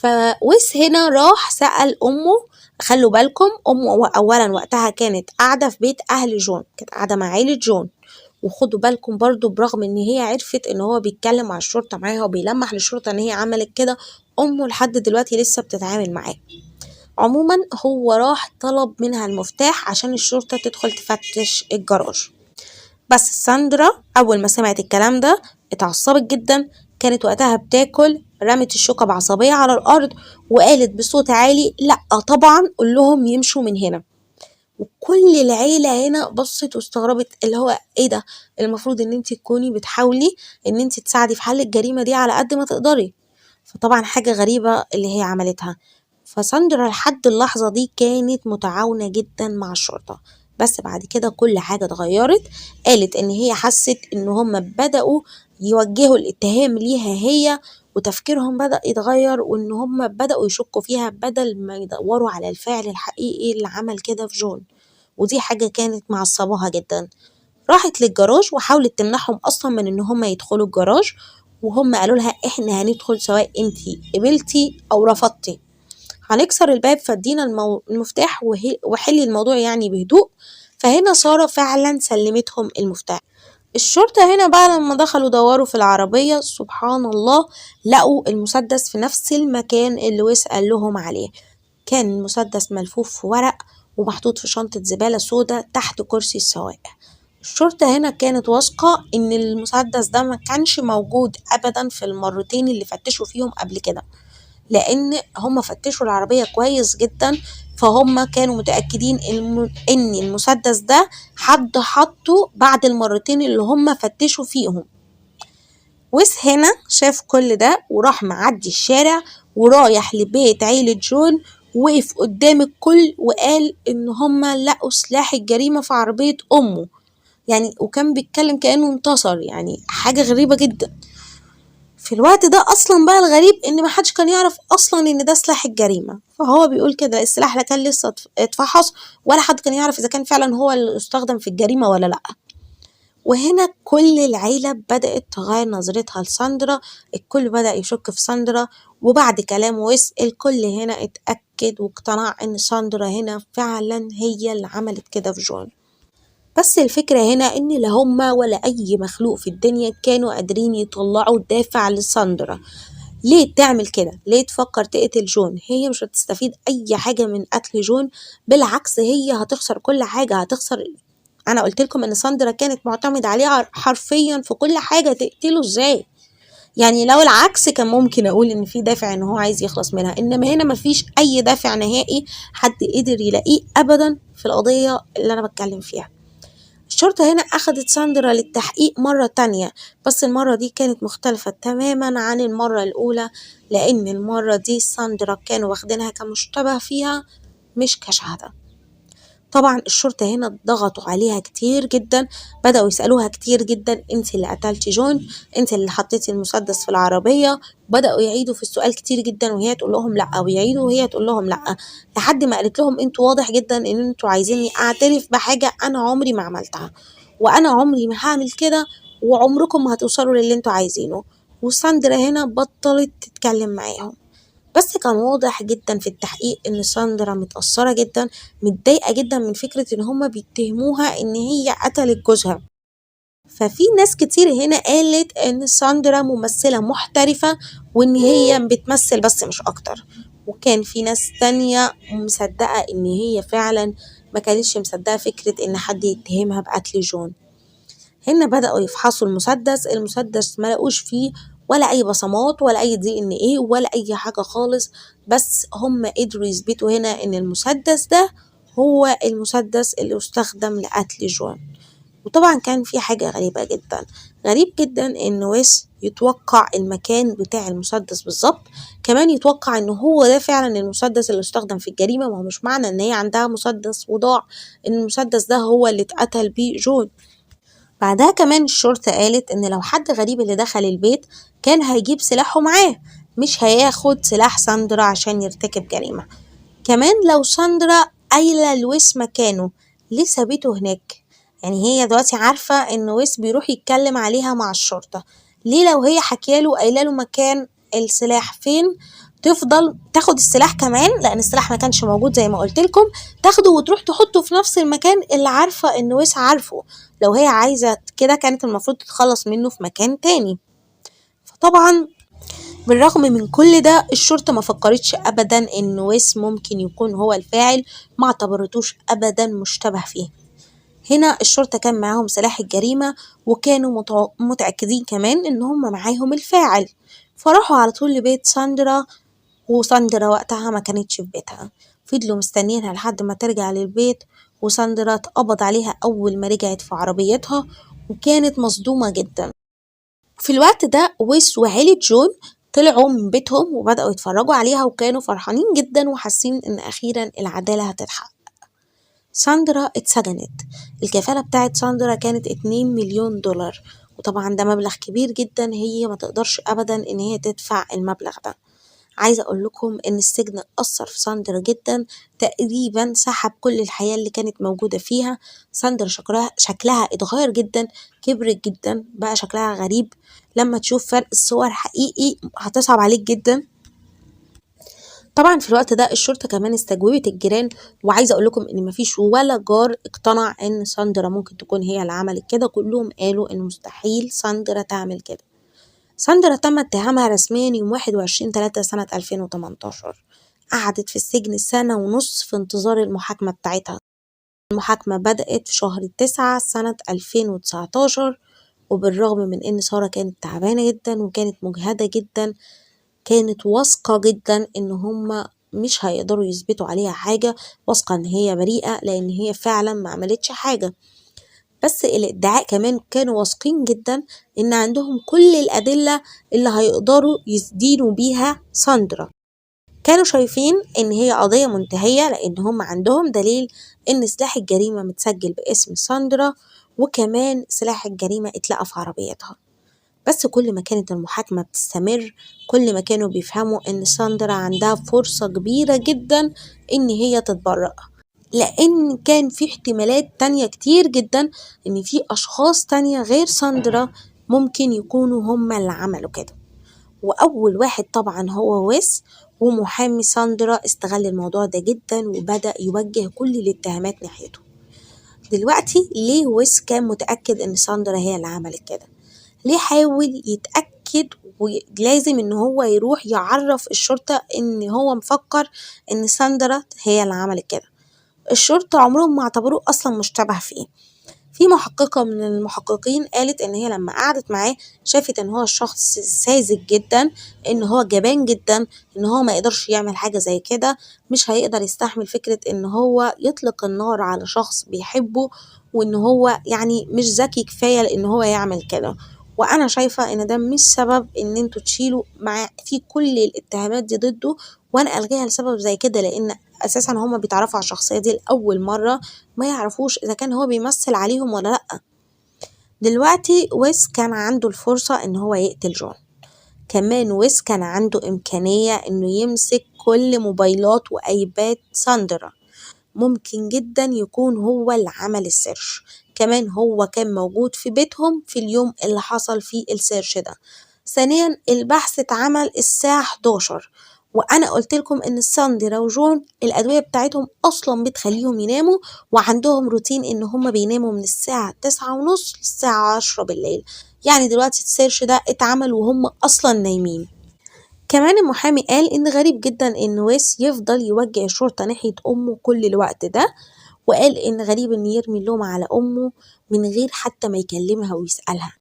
فويس هنا راح سأل أمه خلوا بالكم أمه أولا وقتها كانت قاعدة في بيت أهل جون، كانت قاعدة مع عيلة جون. وخدوا بالكم برضو برغم ان هي عرفت ان هو بيتكلم مع الشرطة معاها وبيلمح للشرطة ان هي عملت كده، أمه لحد دلوقتي لسه بتتعامل معاه. عموما هو راح طلب منها المفتاح عشان الشرطة تدخل تفتش الجراج. بس ساندرا أول ما سمعت الكلام ده اتعصبت جدا، كانت وقتها بتاكل، رمت الشوكة بعصبية على الأرض وقالت بصوت عالي لأ طبعا قول لهم يمشوا من هنا. وكل العيلة هنا بصت واستغربت، اللي هو ايه ده، المفروض ان انت تكوني بتحاولي ان انت تساعدي في حل الجريمة دي على قد ما تقدري. فطبعا حاجة غريبة اللي هي عملتها. فساندرا لحد اللحظة دي كانت متعاونة جدا مع الشرطة، بس بعد كده كل حاجة اتغيرت. قالت ان هي حست ان هم بدأوا يوجهوا الاتهام ليها هي، وتفكيرهم بدأ يتغير، وان هم بدأوا يشكوا فيها بدل ما يدوروا على الفاعل الحقيقي اللي عمل كده في جون. ودي حاجة كانت معصباها جدا. راحت للجراج وحاولت تمنعهم اصلا من ان هم يدخلوا الجراج، وهم قالوا لها احنا هندخل سواء انتي قبلتي او رفضتي، هنكسر الباب فادينا المفتاح وحلي الموضوع يعني بهدوء. فهنا سارة فعلا سلمتهم المفتاح. الشرطة هنا بقى لما دخلوا دوروا في العربية سبحان الله لقوا المسدس في نفس المكان اللي ويس قال لهم عليه. كان المسدس ملفوف في ورق ومحطوط في شنطة زبالة سودا تحت كرسي السواق. الشرطة هنا كانت واثقة ان المسدس ده ما كانش موجود ابدا في المرتين اللي فتشوا فيهم قبل كده، لان هم فتشوا العربية كويس جدا، فهم كانوا متأكدين ان المسدس ده حد حطه بعد المرتين اللي هم فتشوا فيهم. ويس هنا شاف كل ده وراح معدي الشارع ورايح لبيت عيلة جون، وقف قدام الكل وقال ان هم لقوا سلاح الجريمة في عربية امه، يعني وكان بيتكلم كأنه انتصر، يعني حاجة غريبة جدا. في الوقت ده اصلا بقى الغريب ان محدش كان يعرف اصلا ان ده سلاح الجريمة، فهو بيقول كده السلاح لا كان لسه اتفحص ولا حد كان يعرف اذا كان فعلا هو اللي استخدم في الجريمة ولا لا. وهنا كل العيلة بدأت تغير نظرتها لساندرا، الكل بدأ يشك في ساندرا، وبعد كلام ويس الكل هنا اتأكد واقتنع ان ساندرا هنا فعلا هي اللي عملت كده في جون. بس الفكرة هنا ان لا هما ولا اي مخلوق في الدنيا كانوا قادرين يطلعوا دافع لساندرا. ليه تعمل كده؟ ليه تفكر تقتل جون؟ هي مش هتستفيد اي حاجة من قتل جون، بالعكس هي هتخسر كل حاجة، هتخسر. انا قلت لكم ان ساندرا كانت معتمد عليها حرفيا في كل حاجة، تقتله ازاي؟ يعني لو العكس كان ممكن اقول ان في دافع ان هو عايز يخلص منها، انما هنا مفيش اي دافع نهائي حد قدر يلاقيه ابدا في القضية اللي انا بتكلم فيها. الشرطة هنا أخدت ساندرا للتحقيق مرة تانية، بس المرة دي كانت مختلفة تماما عن المرة الأولى، لأن المرة دي ساندرا كانوا واخدينها كمشتبه فيها مش كشهادة. طبعا الشرطة هنا ضغطوا عليها كتير جدا، بدأوا يسألوها كتير جدا انت اللي قتلتي جون، انت اللي حطيتي المسدس في العربية، بدأوا يعيدوا في السؤال كتير جدا وهي تقول لهم لا، ويعيدوا وهي تقول لهم لا، لحد ما قالت لهم انتوا واضح جدا ان انتوا عايزيني اعترف بحاجة انا عمري ما عملتها، وانا عمري ما هعمل كده، وعمركم ما هتوصلوا للي انتوا عايزينه. وساندرا هنا بطلت تتكلم معاهم. بس كان واضح جدا في التحقيق ان ساندرا متأثرة جدا، متضايقة جدا من فكرة ان هما بيتهموها ان هي قتلت جوزها. ففي ناس كتير هنا قالت ان ساندرا ممثلة محترفة وان هي بتمثل بس مش اكتر، وكان في ناس تانية مصدقة ان هي فعلا ما كانتش مصدقة فكرة ان حد يتهمها بقتل جون. هنا بدأوا يفحصوا المسدس ما لقوش فيه ولا اي بصمات ولا اي DNA ولا اي حاجة خالص، بس هم قدروا يثبتوا هنا ان المسدس ده هو المسدس اللي استخدم لقتل جون. وطبعا كان في حاجة غريبة جدا، غريب جدا ان ويس يتوقع المكان بتاع المسدس بالظبط، كمان يتوقع ان هو ده فعلا المسدس اللي استخدم في الجريمة. ما هو مش معنى ان هي عندها مسدس وضاع ان المسدس ده هو اللي اتقتل بيه جون. بعدها كمان الشرطة قالت ان لو حد غريب اللي دخل البيت كان هيجيب سلاحه معاه، مش هياخد سلاح ساندرا عشان يرتكب جريمة. كمان لو ساندرا قايلة لويس مكانه ليه سابته هناك؟ يعني هي دلوقتي عارفة ان ويس بيروح يتكلم عليها مع الشرطة، ليه لو هي حكياله قايلة له مكان السلاح فين تفضل تاخد السلاح كمان، لان السلاح ما كانش موجود زي ما قلت لكم، تاخده وتروح تحطه في نفس المكان اللي عارفة ان ويس عارفه. لو هي عايزة كده كانت المفروض تتخلص منه في مكان تاني. فطبعا بالرغم من كل ده الشرطة ما فكرتش ابدا ان ويس ممكن يكون هو الفاعل، ما اعتبرتوش ابدا مشتبه فيه. هنا الشرطة كان معاهم سلاح الجريمة، وكانوا متأكدين كمان ان هم معاهم الفاعل، فراحوا على طول لبيت ساندرا. وساندرا وقتها ما كانتش في بيتها، فضلوا مستنيينها لحد ما ترجع للبيت، وساندرا اتقبض عليها أول ما رجعت في عربيتها، وكانت مصدومة جدا. في الوقت ده ويس وعيلة جون طلعوا من بيتهم وبدأوا يتفرجوا عليها، وكانوا فرحانين جدا وحاسين ان أخيرا العدالة هتتحقق. ساندرا اتسجنت. الكفالة بتاعت ساندرا كانت 2 مليون دولار، وطبعا ده مبلغ كبير جدا، هي ما تقدرش أبدا ان هي تدفع المبلغ ده. عايزة أقول لكم إن السجن أثر في ساندرا جدا، تقريبا سحب كل الحياة اللي كانت موجودة فيها. ساندرا شكلها اتغير جدا، كبرت جدا، بقى شكلها غريب. لما تشوف فرق الصور حقيقي هتصعب عليك جدا. طبعا في الوقت ده الشرطة كمان استجوبت الجيران، وعايزة أقول لكم إن مفيش ولا جار اقتنع إن ساندرا ممكن تكون هي اللي عملت كده، كلهم قالوا إن مستحيل ساندرا تعمل كده. ساندرا تم اتهامها رسميا يوم 21/3 سنة 2018. قعدت في السجن 1.5 سنة في انتظار المحاكمة بتاعتها. المحاكمة بدأت في شهر 9 سنة 2019، وبالرغم من إن سارة كانت تعبانة جدا وكانت مجهدة جدا، كانت واثقة جدا إن هما مش هيقدروا يثبتوا عليها حاجة، واثقة إن هي بريئة لأن هي فعلا ما عملتش حاجة. بس الادعاء كمان كانوا واثقين جدا ان عندهم كل الادله اللي هيقدروا يدينوا بيها ساندرا. كانوا شايفين ان هي قضيه منتهيه لان هم عندهم دليل ان سلاح الجريمه متسجل باسم ساندرا، وكمان سلاح الجريمه اتلقى في عربيتها. بس كل ما كانت المحاكمه بتستمر كل ما كانوا بيفهموا ان ساندرا عندها فرصه كبيره جدا ان هي تتبرأ، لأن كان في احتمالات تانية كتير جدا إن في أشخاص تانية غير ساندرا ممكن يكونوا هما اللي عملوا كده. وأول واحد طبعا هو ويس، ومحامي ساندرا استغل الموضوع ده جدا وبدأ يوجه كل الاتهامات ناحيته. دلوقتي ليه ويس كان متأكد إن ساندرا هي اللي عملت كده؟ ليه حاول يتأكد ولازم إن هو يروح يعرف الشرطة إن هو مفكر إن ساندرا هي اللي عملت كده؟ الشرطة عمرهم ما اعتبروه أصلا مشتبه فيه. في محققة من المحققين قالت إن هي لما قعدت معاه شافت إن هو الشخص ساذج جدا، إن هو جبان جدا، إن هو ما يقدرش يعمل حاجة زي كده، مش هيقدر يستحمل فكرة إن هو يطلق النار على شخص بيحبه، وإن هو يعني مش ذكي كفاية لإن هو يعمل كده. وأنا شايفة إن ده مش سبب إن انتوا تشيلوا مع في كل الاتهامات دي ضده وأنا ألغيها لسبب زي كده، لأن أساسا هما بيتعرفوا على الشخصية دي لأول مرة، ما يعرفوش إذا كان هو بيمثل عليهم ولا لأ. دلوقتي ويس كان عنده الفرصة إن هو يقتل جون. كمان ويس كان عنده إمكانية إنه يمسك كل موبايلات وأيباد ساندرا، ممكن جدا يكون هو اللي عمل السيرش. كمان هو كان موجود في بيتهم في اليوم اللي حصل فيه السيرش ده. ثانيا البحث اتعمل الساعة 11، وأنا قلت لكم إن ساندرا وجون الأدوية بتاعتهم أصلا بتخليهم يناموا، وعندهم روتين إن هما بيناموا من الساعة 9:30 للساعة 10 بالليل. يعني دلوقتي السيرش ده اتعمل وهم أصلا نايمين. كمان المحامي قال إن غريب جدا إن ويس يفضل يوجه الشرطة ناحية أمه كل الوقت ده، وقال إن غريب إن يرمي اللوم على أمه من غير حتى ما يكلمها ويسألها.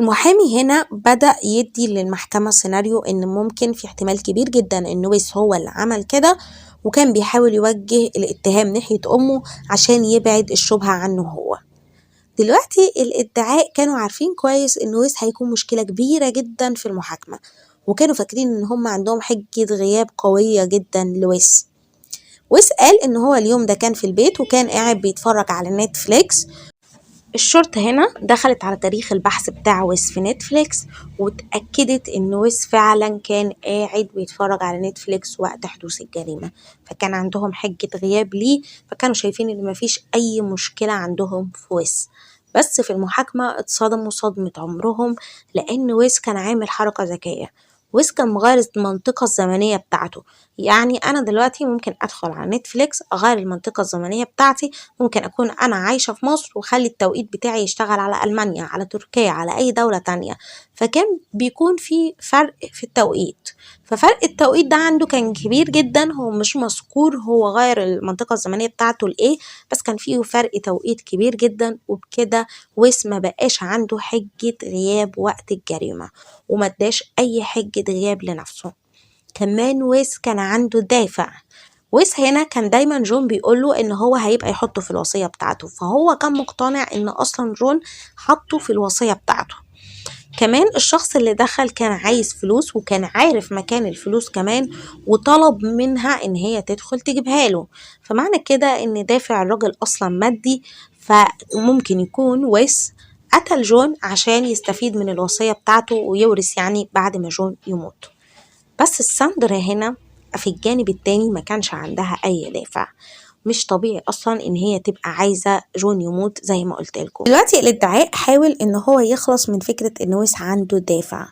المحامي هنا بدأ يدي للمحكمة سيناريو إن ممكن في احتمال كبير جدا إن ويس هو اللي عمل كده، وكان بيحاول يوجه الاتهام ناحية أمه عشان يبعد الشبهة عنه هو. دلوقتي الادعاء كانوا عارفين كويس إن ويس هيكون مشكلة كبيرة جدا في المحاكمة، وكانوا فاكرين إن هم عندهم حجة غياب قوية جدا لويس. ويس قال إن هو اليوم ده كان في البيت وكان قاعد بيتفرج على نتفليكس. الشرطة هنا دخلت على تاريخ البحث بتاع ويس في نتفليكس واتأكدت إن ويس فعلا كان قاعد بيتفرج على نتفليكس وقت حدوث الجريمة، فكان عندهم حجة غياب ليه، فكانوا شايفين إن مفيش أي مشكلة عندهم في ويس. بس في المحاكمة اتصدموا صدمة عمرهم، لأن ويس كان عامل حركة ذكية، ويس كان مغير المنطقة الزمنية بتاعته. يعني أنا دلوقتي ممكن أدخل على نتفليكس أغير المنطقة الزمنية بتاعتي، ممكن أكون أنا عايشة في مصر وخلي التوقيت بتاعي يشتغل على ألمانيا، على تركيا، على أي دولة تانية. فكان بيكون في فرق في التوقيت، ففرق التوقيت ده عنده كان كبير جدا. هو مش مذكور هو غير المنطقة الزمنية بتاعته لإيه، بس كان فيه فرق توقيت كبير جدا. وبكده ويس ما بقاش عنده حجة غياب وقت الجريمة، وما اداش أي حجة غياب لنفسه. كمان ويس كان عنده دافع. ويس هنا كان دايما جون بيقوله ان هو هيبقى يحطه في الوصية بتاعته، فهو كان مقتنع ان اصلا جون حطه في الوصية بتاعته. كمان الشخص اللي دخل كان عايز فلوس، وكان عارف مكان الفلوس كمان، وطلب منها ان هي تدخل تجيبها له. فمعنى كده ان دافع الراجل اصلا مادي، فممكن يكون ويس قتل جون عشان يستفيد من الوصية بتاعته ويورث يعني بعد ما جون يموت. بس ساندرا هنا في الجانب التاني ما كانش عندها أي دافع. مش طبيعي أصلا إن هي تبقى عايزة جون يموت زي ما قلت لكم. دلوقتي الادعاء حاول إن هو يخلص من فكرة إن ويس عنده دافع.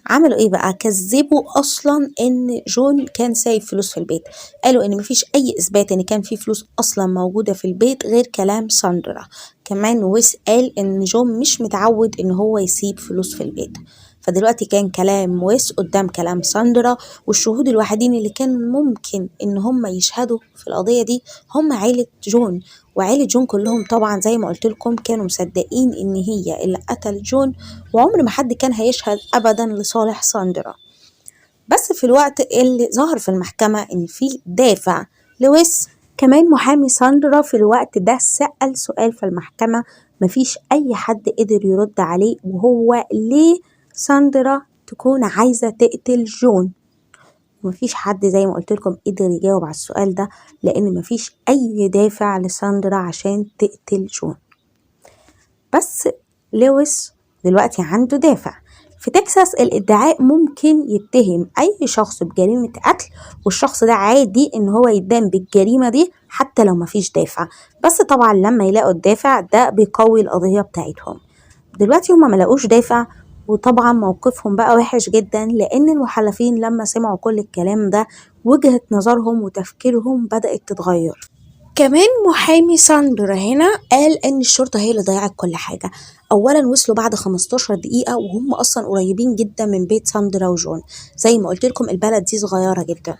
عملوا ايه بقى؟ كذبوا اصلا ان جون كان سايب فلوس في البيت. قالوا ان مفيش اي اثبات ان كان في فلوس اصلا موجودة في البيت غير كلام ساندرا. كمان ويس قال ان جون مش متعود ان هو يسيب فلوس في البيت. فدلوقتي كان كلام ويس قدام كلام ساندرا، والشهود الوحيدين اللي كان ممكن ان هم يشهدوا في القضية دي هم عيلة جون. وعيلة جون كلهم طبعا زي ما قلت لكم كانوا مصدقين ان هي اللي قتل جون، وعمر ما حد كان هيشهد ابدا لصالح ساندرا. بس في الوقت اللي ظهر في المحكمة ان في دافع لويس، كمان محامي ساندرا في الوقت ده سأل سؤال في المحكمة مفيش اي حد قدر يرد عليه، وهو ليه ساندرا تكون عايزة تقتل جون. مفيش حد زي ما قلت لكم قدر يجاوب على السؤال ده، لان مفيش اي دافع لساندرا عشان تقتل جون. بس لويس دلوقتي عنده دافع. في تكساس الادعاء ممكن يتهم اي شخص بجريمة قتل، والشخص ده عادي ان هو يدان بالجريمة دي حتى لو مفيش دافع. بس طبعا لما يلاقوا الدافع ده بيقوي القضية بتاعتهم. دلوقتي هما ملاقوش دافع، وطبعا موقفهم بقى وحش جدا، لان المحلفين لما سمعوا كل الكلام ده وجهة نظرهم وتفكيرهم بدأت تتغير. كمان محامي ساندرا هنا قال ان الشرطة هي اللي ضيعت كل حاجة. اولا وصلوا بعد 15 دقيقة وهم اصلا قريبين جدا من بيت ساندرا وجون. زي ما قلت لكم البلد دي صغيرة جدا.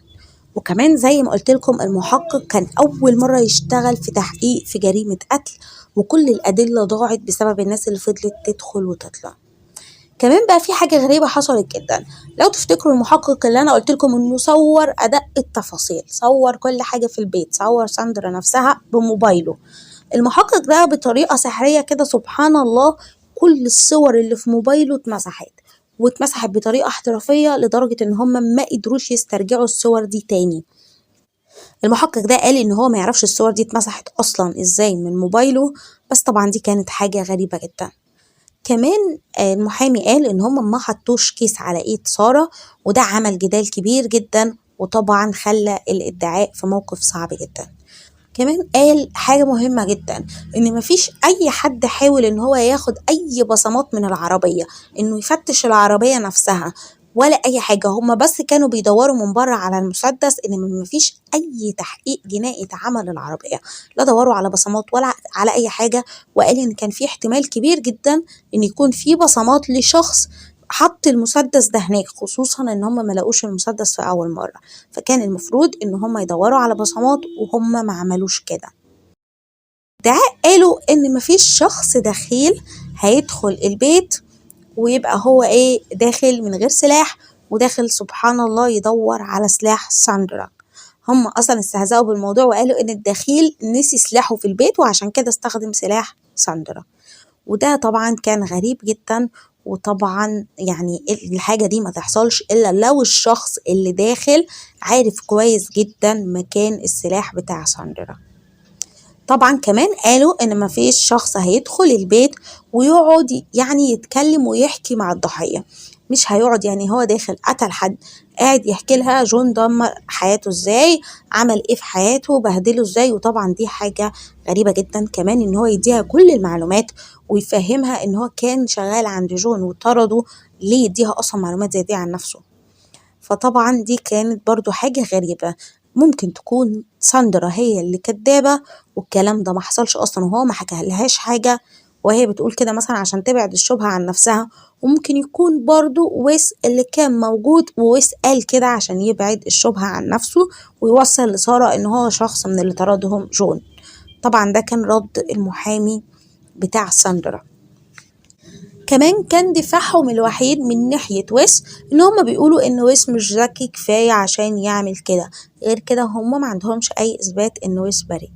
وكمان زي ما قلت لكم المحقق كان اول مرة يشتغل في تحقيق في جريمة قتل، وكل الادلة ضاعت بسبب الناس اللي فضلت تدخل وتطلع. كمان بقى في حاجة غريبة حصلت جدا. لو تفتكروا المحقق اللي انا قلت لكم انه صور ادق التفاصيل، صور كل حاجة في البيت، صور ساندرا نفسها بموبايله. المحقق ده بطريقة سحرية كده سبحان الله كل الصور اللي في موبايله واتمسحت بطريقة احترافية لدرجة ان هم ما قدروش يسترجعوا الصور دي تاني. المحقق ده قال ان هو ما يعرفش الصور دي اتمسحت اصلا ازاي من موبايله، بس طبعا دي كانت حاجة غريبة جدا. كمان المحامي قال ان هم ما حطوش كيس على ايد سارة، وده عمل جدال كبير جدا، وطبعا خلى الادعاء في موقف صعب جدا. كمان قال حاجة مهمة جدا، ان مفيش اي حد حاول ان هو ياخد اي بصمات من العربية، انه يفتش العربية نفسها ولا اي حاجة. هما بس كانوا بيدوروا من بره على المسدس، ان مفيش اي تحقيق جنائي اتعمل للعربية، لا دوروا على بصمات ولا على اي حاجة. وقال ان كان في احتمال كبير جدا ان يكون في بصمات لشخص حط المسدس ده هناك، خصوصا ان هم ما لقوش المسدس في اول مرة، فكان المفروض ان هم يدوروا على بصمات وهم ما عملوش كده. ده قالوا ان مفيش شخص دخيل هيدخل البيت ويبقى هو داخل من غير سلاح، وداخل سبحان الله يدور على سلاح ساندرا. هم اصلا استهزأوا بالموضوع وقالوا ان الدخيل نسي سلاحه في البيت وعشان كده استخدم سلاح ساندرا. وده طبعا كان غريب جدا، وطبعا يعني الحاجة دي ما تحصلش إلا لو الشخص اللي داخل عارف كويس جدا مكان السلاح بتاع ساندرا. طبعا كمان قالوا ان مفيش شخص هيدخل البيت ويقعد يعني يتكلم ويحكي مع الضحية. مش هيقعد يعني هو داخل قتل حد قاعد يحكي لها جون دمر حياته ازاي، عمل ايه في حياته، بهدله ازاي. وطبعا دي حاجة غريبة جدا. كمان ان هو يديها كل المعلومات ويفهمها ان هو كان شغال عند جون وطرده، ليه يديها اصلا معلومات زي دي عن نفسه؟ فطبعا دي كانت برضو حاجة غريبة، ممكن تكون ساندرا هي اللي كدابة والكلام ده ما حصلش أصلا وهو ما حكالهاش حاجة، وهي بتقول كده مثلا عشان تبعد الشبهة عن نفسها. وممكن يكون برضو ويس اللي كان موجود وويس قال كده عشان يبعد الشبهة عن نفسه ويوصل لسارة إن هو شخص من اللي طردهم جون. طبعا ده كان رد المحامي بتاع ساندرا. كمان كان دفاعهم الوحيد من ناحية ويس ان هما بيقولوا ان ويس مش ذكي كفاية عشان يعمل كده، غير كده هما ما عندهمش اي اثبات ان ويس بريء.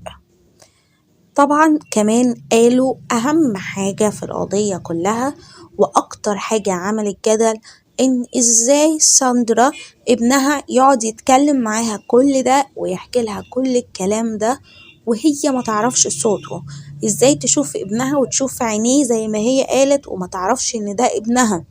طبعا كمان قالوا اهم حاجة في القضية كلها واكتر حاجة عملت جدل، ان ازاي ساندرا ابنها يقعد يتكلم معاها كل ده ويحكي لها كل الكلام ده وهي ما تعرفش صوته، ازاي تشوف ابنها وتشوف عينيه زي ما هي قالت وما تعرفش ان ده ابنها.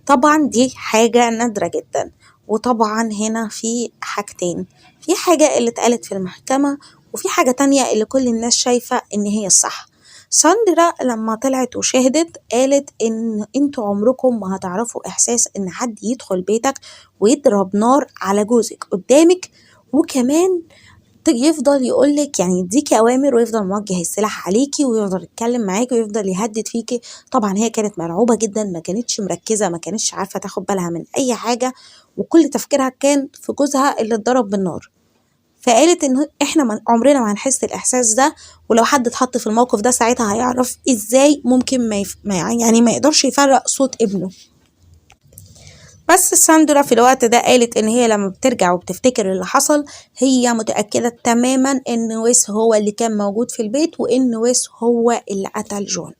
طبعا دي حاجة نادرة جدا. وطبعا هنا في حاجتين، في حاجة اللي اتقالت في المحكمة وفي حاجة تانية اللي كل الناس شايفة ان هي الصح. ساندرا لما طلعت وشهدت قالت ان انتوا عمركم ما هتعرفوا احساس ان حد يدخل بيتك ويضرب نار على جوزك قدامك، وكمان يفضل يقولك يعني يديكي اوامر ويفضل موجه السلاح عليكي ويفضل يتكلم معاكي ويفضل يهدد فيكي. طبعا هي كانت مرعوبة جدا، ما كانتش مركزة، ما كانتش عارفة تاخد بالها من اي حاجة، وكل تفكيرها كان في جوزها اللي اتضرب بالنار. فقالت ان احنا عمرنا ما هنحس الاحساس ده، ولو حد اتحط في الموقف ده ساعتها هيعرف ازاي ممكن ما يقدرش يفرق صوت ابنه. بس ساندرا في الوقت ده قالت ان هي لما بترجع وبتفتكر اللي حصل هي متأكدة تماما ان ويس هو اللي كان موجود في البيت وان ويس هو اللي قتل جون.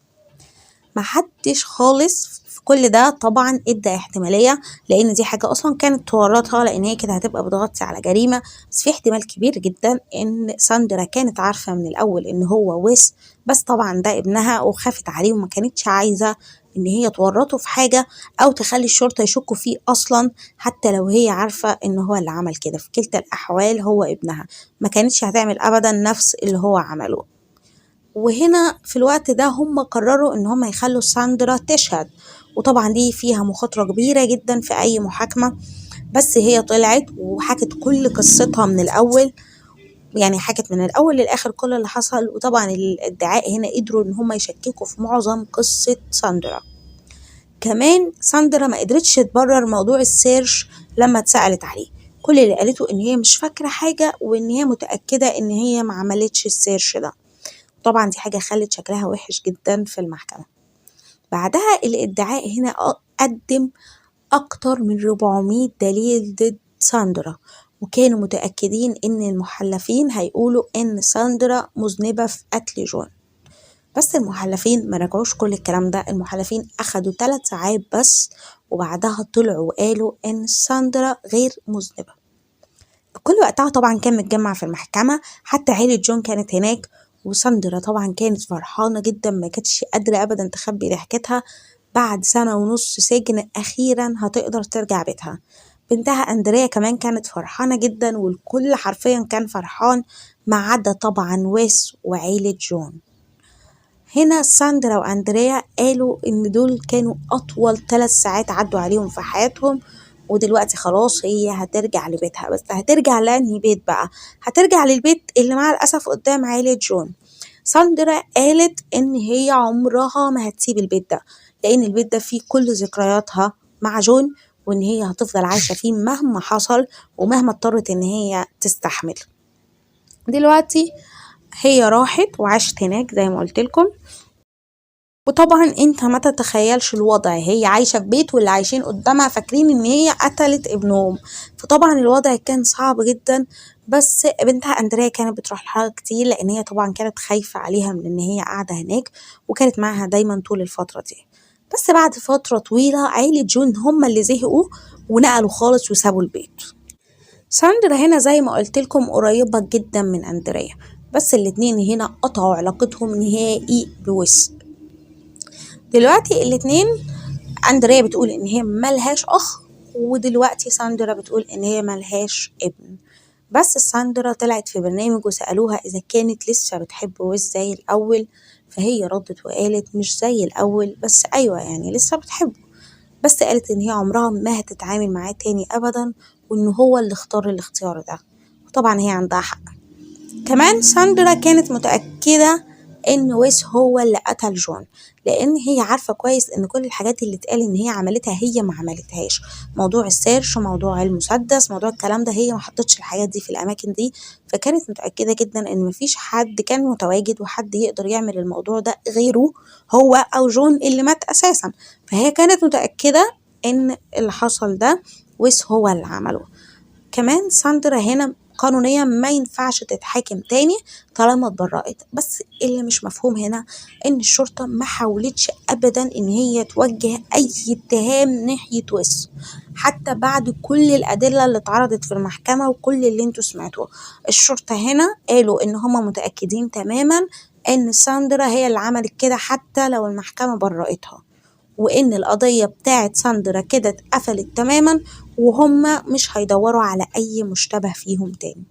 محدش خالص في كل ده طبعا ادى احتمالية، لان دي حاجة اصلا كانت تورطها، لان هي كده هتبقى بتغطي على جريمة. بس في احتمال كبير جدا ان ساندرا كانت عارفة من الاول ان هو ويس، بس طبعا ده ابنها وخافت عليه وما كانتش عايزة ان هي تورطه في حاجة او تخلي الشرطة يشكوا فيه اصلا، حتى لو هي عارفة ان هو اللي عمل كده. في كلتا الاحوال هو ابنها، ما كانتش هتعمل ابدا نفس اللي هو عمله. وهنا في الوقت ده هم قرروا ان هم يخلوا ساندرا تشهد، وطبعا دي فيها مخاطرة كبيرة جدا في اي محاكمة. بس هي طلعت وحكت كل قصتها من الاول، يعني حكت من الاول للاخر كل اللي حصل. وطبعا الادعاء هنا قدروا ان هم يشككوا في معظم قصة ساندرا. كمان ساندرا ما قدرتش تبرر موضوع السيرش لما اتسألت عليه، كل اللي قالته ان هي مش فاكرة حاجة وان هي متأكدة ان هي ما عملتش السيرش ده. طبعا دي حاجة خلت شكلها وحش جدا في المحكمة. بعدها الادعاء هنا قدم أكتر من 400 دليل ضد ساندرا، وكانوا متأكدين إن المحلفين هيقولوا إن ساندرا مذنبة في قتل جون. بس المحلفين ما رجعوش كل الكلام ده، المحلفين أخدوا 3 ساعات بس وبعدها طلعوا وقالوا إن ساندرا غير مذنبة. بكل وقتها طبعا كان متجمع في المحكمة، حتى عيلة جون كانت هناك، وساندرا طبعا كانت فرحانة جدا، ما كانتش قادرة أبدا تخبي ضحكتها. بعد 1.5 سنة سجن أخيرا هتقدر ترجع بيتها. بنتها أندريا كمان كانت فرحانة جدا، والكل حرفيا كان فرحان ما عدا طبعا ويس وعيلة جون. هنا ساندرا وأندريا قالوا إن دول كانوا أطول 3 ساعات عدوا عليهم في حياتهم، ودلوقتي خلاص هي هترجع لبيتها. بس هترجع لأنهي بيت بقى؟ هترجع للبيت اللي مع الأسف قدام عيلة جون. ساندرا قالت إن هي عمرها ما هتسيب البيت ده، لأن البيت ده فيه كل ذكرياتها مع جون، وإن هي هتفضل عايشة فيه مهما حصل ومهما اضطرت إن هي تستحمل. دلوقتي هي راحت وعاشت هناك زي ما قلت لكم، وطبعا انت ما تتخيلش الوضع، هي عايشة في بيت واللي عايشين قدامها فاكرين ان هي قتلت ابنهم، فطبعا الوضع كان صعب جدا. بس بنتها أندريا كانت بتروح لها كتير، لان هي طبعا كانت خايفة عليها من ان هي قاعدة هناك، وكانت معاها دايما طول الفترة دي. بس بعد فترة طويلة عيلة جون هم اللي زهقوا ونقلوا خالص وسابوا البيت. ساندرا هنا زي ما قلت لكم قريبة جدا من أندريا، بس الاتنين هنا قطعوا علاقتهم نهائي بويس. دلوقتي الاتنين أندريا بتقول إن هي ملهاش أخ، ودلوقتي ساندرا بتقول إن هي ملهاش ابن. بس ساندرا طلعت في برنامج وسألوها إذا كانت لسه بتحب ويس زي الأول، فهي ردت وقالت مش زي الأول، بس أيوة يعني لسه بتحبه. بس قالت ان هي عمرها ما هتتعامل معاه تاني ابدا، وان هو اللي اختار الاختيار ده. وطبعا هي عندها حق. كمان ساندرا كانت متأكدة ان ويس هو اللي قتل جون، لان هي عارفة كويس ان كل الحاجات اللي اتقال ان هي عملتها هي ما عملتهاش. موضوع السيرش، موضوع المسدس، موضوع الكلام ده، هي ما حطتش الحاجات دي في الاماكن دي. فكانت متأكدة جدا ان مفيش حد كان متواجد وحد يقدر يعمل الموضوع ده غيره هو او جون اللي مات اساسا. فهي كانت متأكدة ان اللي حصل ده ويس هو اللي عمله. كمان ساندرا هنا قانونيا ما ينفعش تتحاكم تاني طالما اتبرأت. بس اللي مش مفهوم هنا ان الشرطة ما حاولتش ابدا ان هي توجه اي اتهام ناحية ويس، حتى بعد كل الادلة اللي اتعرضت في المحكمة وكل اللي انتوا سمعتوه. الشرطة هنا قالوا ان هما متأكدين تماما ان ساندرا هي اللي عملت كده حتى لو المحكمة برأتها، وإن القضية بتاعت ساندرا كده اتقفلت تماما، وهم مش هيدوروا على أي مشتبه فيهم تاني.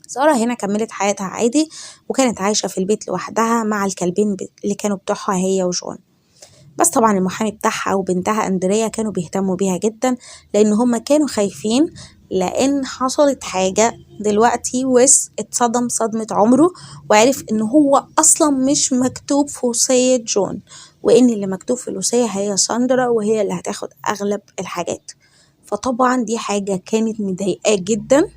سارة هنا كملت حياتها عادي، وكانت عايشة في البيت لوحدها مع الكلبين اللي كانوا بتوعها هي وجون. بس طبعا المحامي بتاعها وبنتها أندريا كانوا بيهتموا بيها جدا، لأن هم كانوا خايفين لأن حصلت حاجة دلوقتي. ويس اتصدم صدمة عمره، وعرف إن هو أصلا مش مكتوب في وصية جون، وإن اللي مكتوب في الوصية هي ساندرا، وهي اللي هتاخد أغلب الحاجات. فطبعا دي حاجة كانت مضايقاه جدا،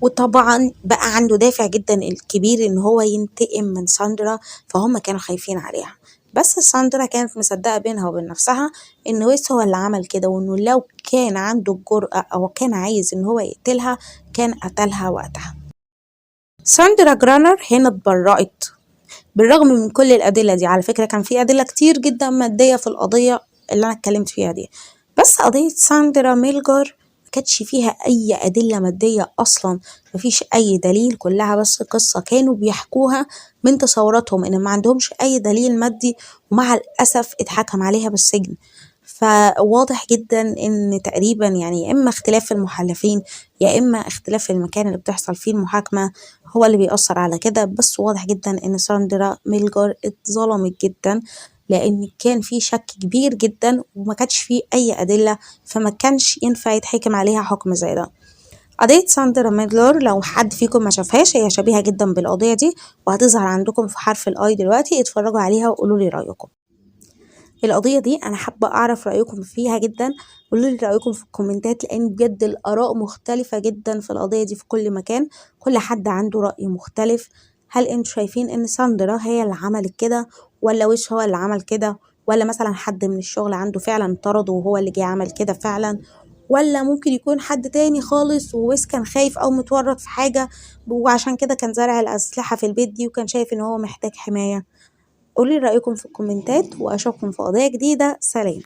وطبعا بقى عنده دافع جدا الكبير ان هو ينتقم من ساندرا. فهم كانوا خايفين عليها. بس ساندرا كانت مصدقة بينها وبين نفسها ان ويس هو اللي عمل كده، وانه لو كان عنده الجرأة او كان عايز ان هو يقتلها كان قتلها وقتها. ساندرا جرانر هنا اتبرأت بالرغم من كل الأدلة دي. على فكرة كان في أدلة كتير جدا مادية في القضية اللي أنا اتكلمت فيها دي، بس قضية ساندرا ميلجر ما كانتش فيها أي أدلة مادية أصلا. مفيش أي دليل، كلها بس قصة كانوا بيحكوها من تصوراتهم، إن ما عندهمش أي دليل مادي، ومع الأسف اتحكم عليها بالسجن. فواضح جدا ان تقريبا يعني يا اما اختلاف في المحلفين يا اما اختلاف في المكان اللي بتحصل فيه المحاكمة هو اللي بيأثر على كده. بس واضح جدا ان ساندرا ميلجر اتظلمت جدا، لان كان في شك كبير جدا وما كانش فيه اي ادلة، فما كانش ينفع يتحكم عليها حكم زي ده. قضية ساندرا ميلجر لو حد فيكم ما شافهاش هي شبيهة جدا بالقضية دي، وهتظهر عندكم في حرف الاي دلوقتي. اتفرجوا عليها وقولوا لي رأيكم. القضية دي أنا حابة أعرف رأيكم فيها جدا، قولوا لي رأيكم في الكومنتات، لأن بجد الآراء مختلفة جدا في القضية دي في كل مكان، كل حد عنده رأي مختلف. هل انتوا شايفين إن ساندرا هي اللي عملت كده، ولا وش هو اللي عمل كده، ولا مثلا حد من الشغل عنده فعلا طرده وهو اللي جه عمل كده فعلا، ولا ممكن يكون حد تاني خالص وويس كان خايف أو متورط في حاجة وعشان كده كان زارع الأسلحة في البيت دي وكان شايف إن هو محتاج حماية. قولي رأيكم في الكومنتات، وأشوفكم في قضية جديدة. سلام.